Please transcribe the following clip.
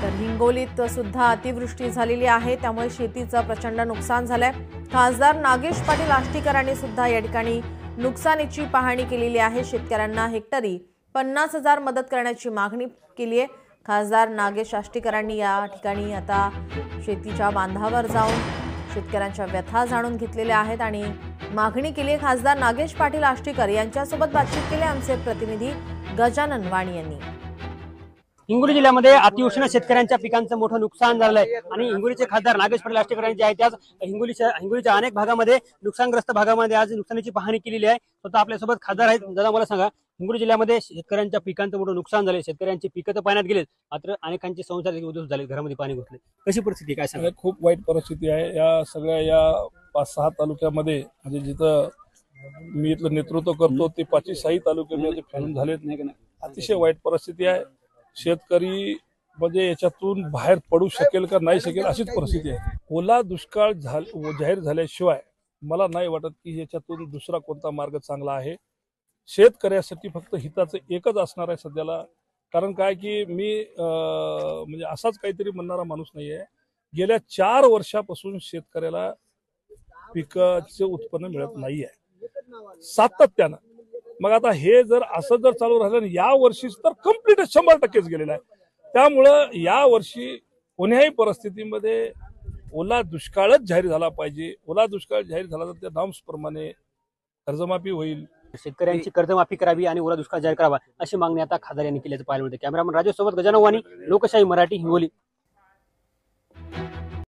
तर हिंगोलीत सुद्धा अतिवृष्टी झालेली आहे, त्यामुळे शेतीचं प्रचंड नुकसान झालंय। खासदार नागेश पाटील आष्टीकरांनी सुद्धा या ठिकाणी नुकसानीची पाहणी केलेली आहे। शेतकऱ्यांना हेक्टरी 50,000 मदत करण्याची मागणी केली आहे। खासदार नागेश आष्टीकरांनी या ठिकाणी आता शेतीच्या बांधावर जाऊन शेतकऱ्यांच्या व्यथा जाणून घेतलेल्या आहेत आणि मागणी केली आहे। खासदार नागेश पाटील आष्टीकर यांच्यासोबत बातचीत केली आमचे प्रतिनिधी गजानन वाणी यांनी। हिंगोली जिल्ह्यामध्ये अतिवृष्टीने शेतकऱ्यांच्या पिकांचं मोठं नुकसान झालंय आणि हिंगोलीचे खासदार नागेश पाटील आष्टीकर यांचे आहेत आज हिंगोलीच्या अनेक भागामध्ये नुकसानग्रस्त भागामध्ये आज नुकसानीची पाहणी केलेली आहे। स्वतः आपल्यासोबत खासदार आहेत। दादा मला सांगा, हिंगोली जिल्ह्यामध्ये शेतकऱ्यांच्या पिकांचं मोठं नुकसान झालंय, शेतकऱ्यांची पिकं तर पाण्यात गेलेत, मात्र अनेकांचे संसार उद्ध्वस्त झाले, घरामध्ये पाणी घुसले, कशी परिस्थिती काय सांगा? खूप वाईट परिस्थिती आहे या सगळ्या या 5-6 तालुक्यामध्ये, म्हणजे जिथं मी इथलं नेतृत्व करतो ते 5-6 तालुक्यामध्ये फैलून झालेत नाही। अतिशय वाईट परिस्थिती आहे। शेतकरी म्हणजे याच्यातून बाहेर पडू शकेल का नाही शकेल अशीच परिस्थिती आहे। ओला दुष्काळ जाहीर झाल्याशिवाय मला नाही वाटत की याच्यातून दुसरा कोणता मार्ग चांगला आहे। शेतकऱ्यासाठी फक्त हिताचं एकच असणार आहे सध्याला। कारण काय की मी म्हणजे असाच काहीतरी म्हणणारा माणूस नाही आहे। गेल्या 4 वर्षापासून शेतकऱ्याला पिकाचे उत्पन्न मिळत नाही आहे सातत्यानं। मग आता हे जर असं जर चालू राहिलं या वर्षीच तर कंप्लीट 100%च गेलेलं आहे। त्यामुळं या वर्षी कोणत्याही परिस्थितीमध्ये ओला दुष्काळच जाहीर झाला पाहिजे। ओला दुष्काळ जाहीर झाला तर त्या नॉर्म्सप्रमाणे कर्जमाफी होईल, शेतकऱ्यांची कर्जमाफी करावी आणि ओला दुष्काळ जाहीर करावा अशी मागणी आता खासदार यांनी केल्याचं पाहायला मिळते। कॅमेरामन राजेश सोबत गजानन वाणी, लोकशाही मराठी, हिंगोली।